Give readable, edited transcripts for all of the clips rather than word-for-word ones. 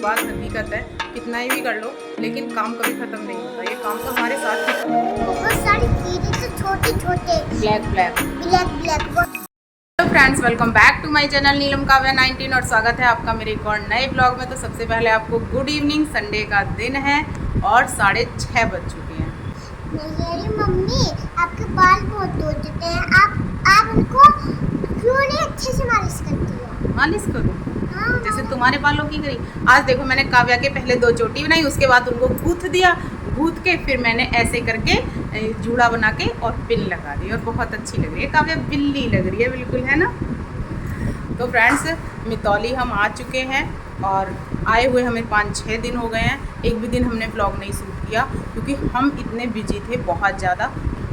बात हकीकत है, कितना ही भी कर लो लेकिन काम कभी खत्म नहीं होता। ये काम तो हमारे साथ ही बहुत सारी चीजें तो छोटे छोटे black black black black. Hello friends, welcome back to my channel Neelam Kavya 19 और स्वागत है आपका मेरे एक और नए ब्लॉग में। तो सबसे पहले आपको गुड इवनिंग। संडे का दिन है और 6:30 बज चुके हैं। मेरी मम्मी आपके बाल बहुत टूटते हैं, आप उनको क्यों नहीं अच्छे से मालिश करती हो? मालिश करूँ हाँ, जैसे तुम्हारे बालों की करी। आज देखो मैंने काव्या के पहले 2 चोटी बनाई, उसके बाद उनको गूंथ दिया, गूंथ के फिर मैंने ऐसे करके जूड़ा बना के और पिन लगा दी और बहुत अच्छी लग रही है। काव्या बिल्ली लग रही है बिल्कुल, है ना। तो फ्रेंड्स, मितौली हम आ चुके हैं और आए हुए हमें 5-6 दिन हो गए हैं। एक भी दिन हमने व्लॉग नहीं शूट किया क्योंकि हम इतने बिजी थे बहुत ज़्यादा।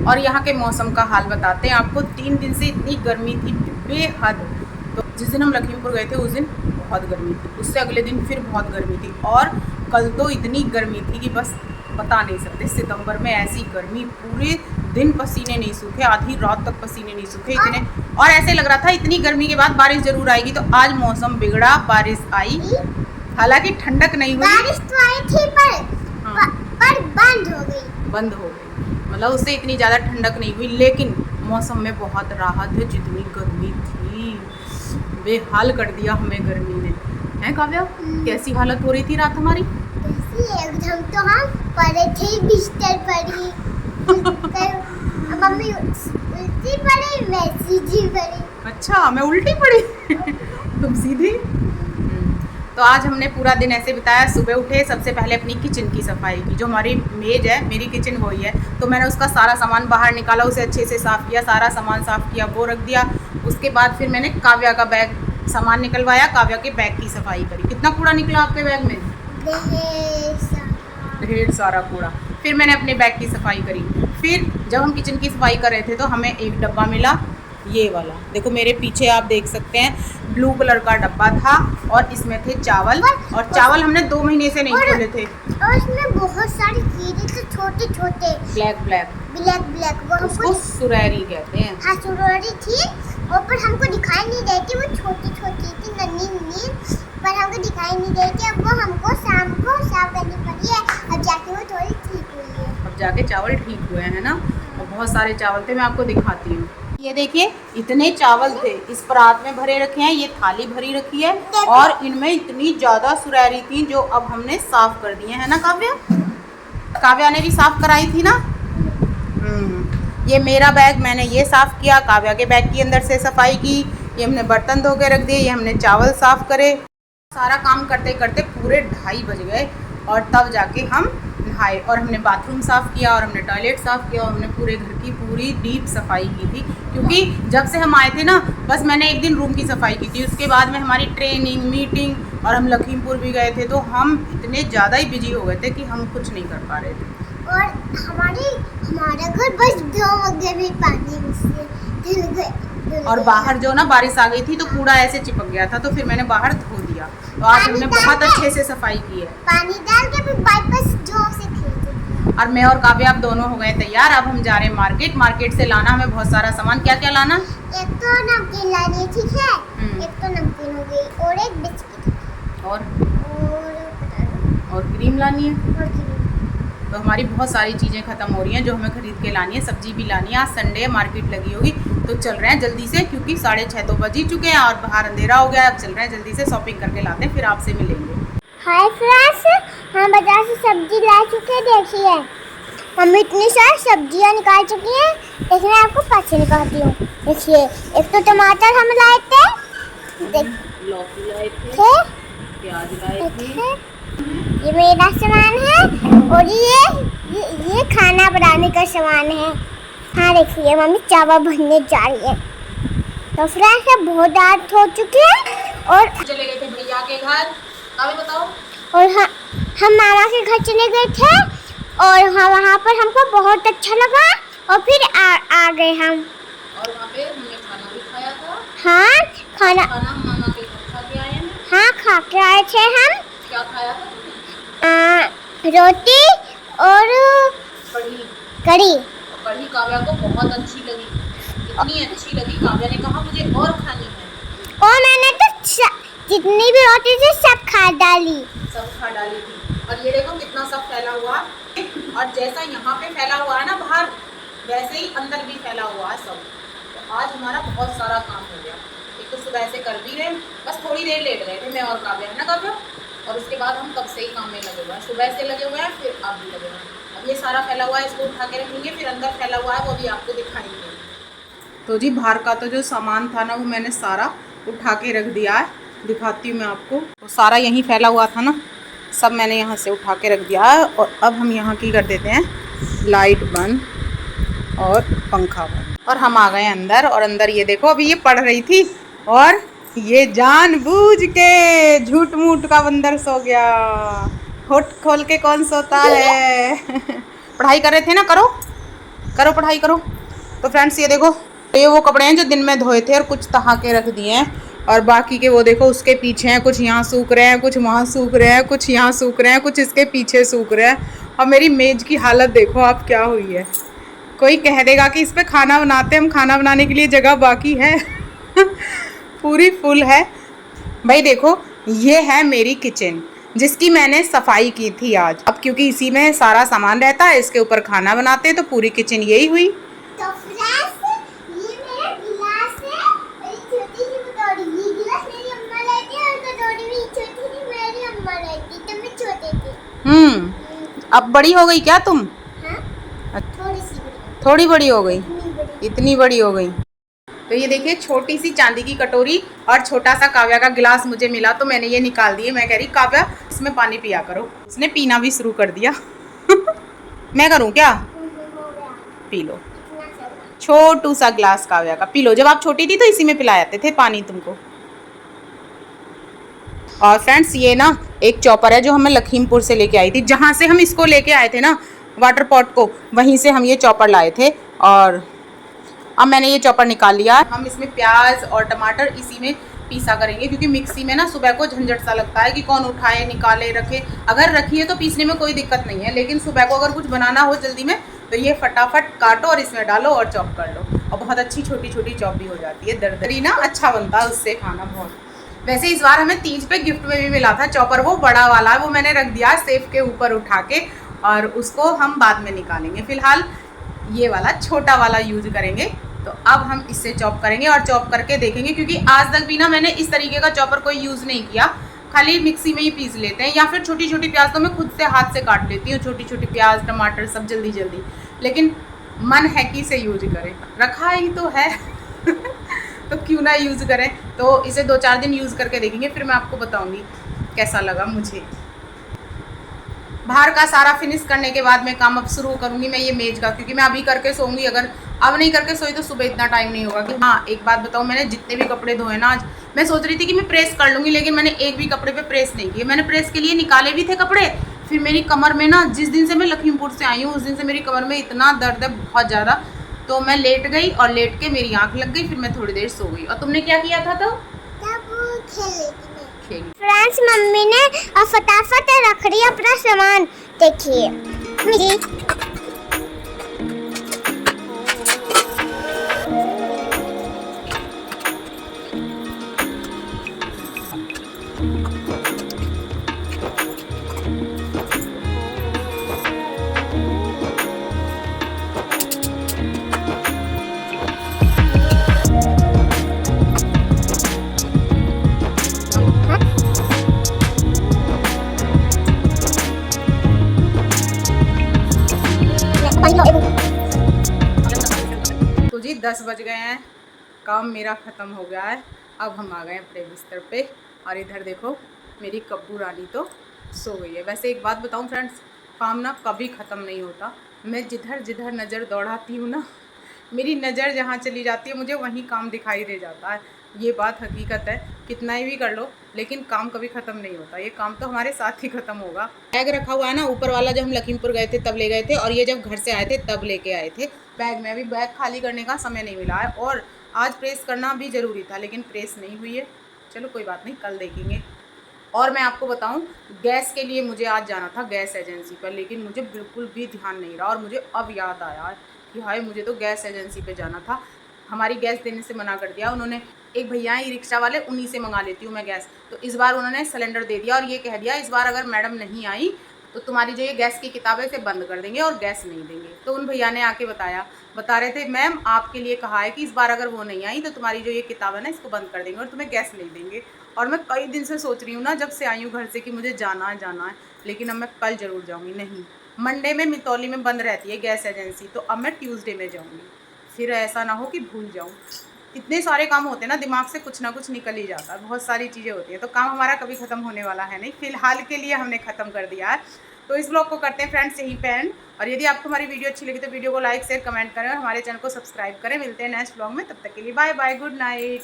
और यहाँ के मौसम का हाल बताते हैं आपको। 3 दिन से इतनी गर्मी थी बेहद। तो जिस दिन हम लखीमपुर गए थे उस दिन बहुत गर्मी थी, उससे अगले दिन फिर बहुत गर्मी थी और कल तो इतनी गर्मी थी कि बस बता नहीं सकते। सितंबर में ऐसी गर्मी, पूरे दिन पसीने नहीं सूखे, आधी रात तक पसीने नहीं सूखे इतने। और ऐसे लग रहा था इतनी गर्मी के बाद बारिश जरूर आएगी। तो आज मौसम बिगड़ा, बारिश आई, हालांकि ठंडक नहीं हुई। बारिश तो आई थी पर बंद हो गई। मतलब उससे इतनी ज़्यादा ठंडक नहीं हुई, लेकिन मौसम में बहुत राहत है। जितनी गर्मी थी बेहाल कर दिया हमें गर्मी ने, है काव्या? कैसी हालत हो रही थी रात हमारी? एकदम तो हम पड़े थे बिस्तर पर ही। मम्मी उल्टी पड़ी, मैं सीधी पड़ी। अच्छा, मैं उल्टी पड़ी तुम सीधी। तो आज हमने पूरा दिन ऐसे बिताया। सुबह उठे, सबसे पहले अपनी किचन की सफाई की। जो हमारी मेज है, मेरी किचन वही है, तो मैंने उसका सारा सामान बाहर निकाला, उसे अच्छे से साफ़ किया, सारा सामान साफ़ किया, वो रख दिया। उसके बाद फिर मैंने काव्या का बैग सामान निकलवाया, काव्या के बैग की सफाई करी। कितना कूड़ा निकला आपके बैग में? ढेर सारा कूड़ा। फिर मैंने अपने बैग की सफाई करी। फिर जब हम किचन की सफाई कर रहे थे तो हमें एक डब्बा मिला, ये वाला देखो मेरे पीछे आप देख सकते हैं। ब्लू कलर का डब्बा था और इसमें थे चावल, और चावल हमने 2 महीने से नहीं खोले थे। और इसमें बहुत सारी चीजें तो छोटे छोटे ब्लैक ब्लैक वो उसको सुरैरी कहते हैं। हाँ, सुरैरी थी। और पर हमको दिखाई नहीं देती, वो छोटी छोटी थी, नन्ही पर हमको दिखाई नहीं देती। अब वो हमको शाम को साफ करनी पड़ी है। अब जाके वो थोड़ी ठीक हुई है। अब जाके चावल ठीक हुए हैं ना। और बहुत सारे चावल थे, मैं आपको दिखाती हूँ। ये देखिए इतने चावल थे, इस परात में भरे रखे हैं, ये थाली भरी रखी है और इनमें इतनी ज़्यादा सुरैरी थी जो अब हमने साफ कर दी है ना काव्या? काव्या ने भी साफ कराई थी ना। ये मेरा बैग, मैंने ये साफ़ किया। काव्या के बैग की अंदर से सफाई की। ये हमने बर्तन धो के रख दिए, ये हमने चावल साफ़ करे। सारा काम करते करते पूरे 2:30 बज गए और तब जाके हम नहाए और हमने बाथरूम साफ़ किया और हमने टॉयलेट साफ़ किया और हमने पूरे घर की पूरी डीप सफाई की थी। क्योंकि जब से हम आए थे ना, बस मैंने एक दिन रूम की सफाई की थी, उसके बाद में हमारी ट्रेनिंग, मीटिंग और हम लखीमपुर भी गए थे, तो हम इतने ज़्यादा ही बिजी हो गए थे कि हम कुछ नहीं कर पा रहे थे। और हमारा घर बस 2 बजे भी पानी से धुल गए। और बाहर जो ना बारिश आ गई थी तो कूड़ा ऐसे चिपक गया था, तो फिर मैंने बाहर धो दिया। तो आज हमने बहुत अच्छे से सफाई की है। पानी डाल के फिर वापस जोर से खींचे। और मैं और काव्या अब दोनों हो गए तैयार। अब हम जा रहे हैं मार्केट से लाना हमें बहुत सारा सामान। क्या क्या लाना? एक तो नमकीन लानी है, ठीक है? एक तो नमकीन हो गई और एक बिस्किट और क्रीम लानी है। और क्रीम। तो हमारी बहुत सारी चीज़ें ख़त्म हो रही हैं जो हमें ख़रीद के लानी है। सब्जी भी लानी है, आज संडे है, मार्केट लगी होगी। तो चल रहे हैं जल्दी से, क्योंकि 6:30 तो बज ही चुके हैं और बाहर अंधेरा हो गया है। अब चल रहे हैं जल्दी से, शॉपिंग करके लाते हैं, फिर आपसे मिलेंगे। हाय फ्रेंड्स, हम बाजार से सब्जी ला चुके हैं। देखिए मम्मी इतनी सारी सब्जियां निकाल चुकी हैं। देखिए मैं आपको पास से निकालती हूँ। देखिए एक तो टमाटर हम लाए थे, लौकी लाए थे, प्याज लाए थे। ये मेरा सामान है और ये खाना बनाने का सामान है। हाँ देखिए मम्मी चावल भरने जा रही है। तो फ्रेंड्स अब बहुत रात हो चुकी है और चले गए थे भैया के घर। काव्या बताओ। और हम मामा के घर चले गए थे और वहाँ पर हमको बहुत अच्छा लगा और फिर आ गए हम। और वहाँ पे हमने खाना भी खाया था। हाँ, खाना मामा के घर खा के आए हैं। हाँ, खा के आए थे हम। क्या खाया था? रोटी और कढ़ी। कढ़ी काव्या को बहुत अच्छी लगी, इतनी अच्छी लगी काव्या ने कहा मुझे और खानी है। और मैंने तो जितनी भी रोटी थी सब खा डाली। सब खा डाली थी। और ये देखो कितना सब फैला हुआ है, और जैसा यहाँ पे फैला हुआ है ना बाहर, वैसे ही अंदर भी फैला हुआ है सब। तो आज हमारा बहुत सारा काम हो गया। एक तो सुबह से कर भी रहे, बस थोड़ी देर लेट गए थे मैं और काव्या, है ना काव्या। और उसके बाद हम कब से ही काम में लगे हुए हैं, सुबह से लगे हुए हैं, फिर अब भी लगे हुए हैं। अब ये सारा फैला हुआ है, इसको उठा के रखेंगे, फिर अंदर फैला हुआ है वो भी आपको दिखाएंगे। तो जी बाहर का तो जो सामान था ना वो मैंने सारा उठा के रख दिया है, दिखाती हूँ मैं आपको। तो सारा यहीं फैला हुआ था ना, सब मैंने यहाँ से उठा के रख दिया है। और अब हम यहाँ की कर देते हैं लाइट बंद और पंखा बंद, और हम आ गए अंदर। और अंदर ये देखो अभी ये पढ़ रही थी, और ये जानबूझ के झूठ मूठ का बंदर सो गया। होठ खोल के कौन सोता है। पढ़ाई कर रहे थे ना, करो करो पढ़ाई करो। तो फ्रेंड्स ये देखो, ये वो कपड़े हैं जो दिन में धोए थे और कुछ तहा के रख दिए हैं, और बाकी के वो देखो उसके पीछे हैं, कुछ यहाँ सूख रहे हैं, कुछ वहाँ सूख रहे हैं, कुछ यहाँ सूख रहे हैं, कुछ इसके पीछे सूख रहे हैं। और मेरी मेज की हालत देखो आप क्या हुई है। कोई कह देगा कि इस पे खाना बनाते, हम खाना बनाने के लिए जगह बाकी है। पूरी फुल है भाई। देखो ये है मेरी किचन जिसकी मैंने सफाई की थी आज। अब क्योंकि इसी में सारा सामान रहता है, इसके ऊपर खाना बनाते हैं, तो पूरी किचन यही हुई। तो फ्रेंड्स ये मेरा गिलास है, मेरी छोटी सी कटोरी। ये गिलास मेरी अम्मा लाई थी और कटोरी भी छोटी सी मेरी अम्मा लाई थी तब मैं छोटे थे। अब बड़ी हो गई क्या तुम? हाँ थोड़ी सी बड़ी। थोड़ी बड़ी हो गई, बड़ी। इतनी बड़ी हो गई। तो ये देखिए छोटी सी चांदी की कटोरी और छोटा सा काव्या का गिलास मुझे मिला, तो मैंने ये निकाल दिए। मैं कह रही काव्या इसमें पानी पिया करो। उसने पीना भी शुरू कर दिया। मैं करूँ क्या? P low. छोटू सा गिलास काव्या का पी लो। जब आप छोटी थी तो इसी में पिलाए जाते थे पानी तुमको। और फ्रेंड्स ये ना एक चॉपर है जो हमें लखीमपुर से लेके आई थी, जहाँ से हम इसको लेके आए थे ना वाटर पॉट को, वहीं से हम ये चॉपर लाए थे। और अब मैंने ये चॉपर निकाल लिया। हम इसमें प्याज और टमाटर इसी में पीसा करेंगे, क्योंकि मिक्सी में ना सुबह को झंझट सा लगता है कि कौन उठाए निकाले रखे। अगर रखिए तो पीसने में कोई दिक्कत नहीं है, लेकिन सुबह को अगर कुछ बनाना हो जल्दी में तो ये फटाफट काटो और इसमें डालो और चॉप कर लो, और बहुत अच्छी छोटी छोटी चॉप भी हो जाती है। दरदरी ना अच्छा बनता है उससे खाना बहुत। वैसे इस बार हमें तीज पे गिफ्ट में भी मिला था चॉपर, वो बड़ा वाला है, वो मैंने रख दिया सेफ के ऊपर उठा के, और उसको हम बाद में निकालेंगे। फिलहाल ये वाला छोटा वाला यूज करेंगे। तो अब हम इससे चॉप करेंगे और चॉप करके देखेंगे, क्योंकि आज तक भी ना मैंने इस तरीके का चॉपर कोई यूज़ नहीं किया, खाली मिक्सी में ही पीस लेते हैं, या फिर छोटी छोटी प्याज तो मैं खुद से हाथ से काट लेती हूँ, छोटी छोटी प्याज टमाटर सब जल्दी जल्दी। लेकिन मन है कि इसे यूज करें, रखा ही तो है। तो क्यों ना यूज़ करें। तो इसे 2-4 दिन यूज़ करके देखेंगे, फिर मैं आपको बताऊँगी कैसा लगा मुझे। बाहर का सारा फिनिश करने के बाद मैं काम अब शुरू करूँगी मैं ये मेज का, क्योंकि मैं अभी करके सोऊंगी। अगर अब नहीं करके सोई तो सुबह इतना टाइम नहीं होगा। कि हाँ एक बात बताऊँ, मैंने जितने भी कपड़े धोए ना आज, मैं सोच रही थी कि मैं प्रेस कर लूँगी, लेकिन मैंने एक भी कपड़े पे प्रेस नहीं किए। मैंने प्रेस के लिए निकाले भी थे कपड़े, फिर मेरी कमर में ना, जिस दिन से मैं लखीमपुर से आई हूँ उस दिन से मेरी कमर में इतना दर्द है बहुत ज़्यादा, तो मैं लेट गई और लेट के मेरी आँख लग गई, फिर मैं थोड़ी देर सो गई। और तुमने क्या किया था? तो खेली। फ्रेंड्स मम्मी ने फटाफट रख रही अपना सामान, देखिए। तो जी 10 बज गए हैं, काम मेरा ख़त्म हो गया है। अब हम आ गए अपने बिस्तर पे, और इधर देखो मेरी कब्बू रानी तो सो गई है। वैसे एक बात बताऊं फ्रेंड्स, काम ना कभी ख़त्म नहीं होता। मैं जिधर जिधर नज़र दौड़ाती हूँ ना, मेरी नज़र जहाँ चली जाती है मुझे वहीं काम दिखाई दे जाता है। ये बात हकीकत है, कितना ही भी कर लो लेकिन काम कभी ख़त्म नहीं होता। ये काम तो हमारे साथ ही ख़त्म होगा। बैग रखा हुआ है ना ऊपर वाला, जब हम लखीमपुर गए थे तब ले गए थे, और ये जब घर से आए थे तब लेके आए थे बैग में। अभी बैग खाली करने का समय नहीं मिला है, और आज प्रेस करना भी ज़रूरी था लेकिन प्रेस नहीं हुई है। चलो कोई बात नहीं, कल देखेंगे। और मैं आपको बताऊं, गैस के लिए मुझे आज जाना था गैस एजेंसी पर, लेकिन मुझे बिल्कुल भी ध्यान नहीं रहा, और मुझे अब याद आया कि हाय मुझे तो गैस एजेंसी पे जाना था। हमारी गैस देने से मना कर दिया उन्होंने, एक भैया हैं ई रिक्शा वाले, उन्हीं से मंगा लेती हूँ मैं गैस। तो इस बार उन्होंने सिलेंडर दे दिया और ये कह दिया इस बार अगर मैडम नहीं आई तो तुम्हारी जो ये गैस की किताब है इसे बंद कर देंगे और गैस नहीं देंगे। तो उन भैया ने आके बता रहे थे मैम आपके लिए कहा है कि इस बार अगर वो नहीं आई तो तुम्हारी जो ये किताब है ना इसको बंद कर देंगे और तुम्हें गैस नहीं देंगे। और मैं कई दिन से सोच रही हूँ ना जब से आई हूँ घर से कि मुझे जाना है, लेकिन अब मैं कल ज़रूर जाऊँगी। नहीं, मंडे में मितौली में बंद रहती है गैस एजेंसी, तो अब मैं ट्यूसडे में जाऊँगी, फिर ऐसा ना हो कि भूल जाऊँ। इतने सारे काम होते हैं ना, दिमाग से कुछ ना कुछ निकल ही जाता है, बहुत सारी चीज़ें होती हैं, तो काम हमारा कभी ख़त्म होने वाला है नहीं। फ़िलहाल के लिए हमने ख़त्म कर दिया है। तो इस ब्लॉग को करते हैं फ्रेंड्स यहीं पे एंड। और यदि आपको हमारी वीडियो अच्छी लगी तो वीडियो को लाइक शेयर कमेंट करें और हमारे चैनल को सब्सक्राइब करें। मिलते हैं नेक्स्ट ब्लॉग में, तब तक के लिए बाय बाय, गुड नाइट।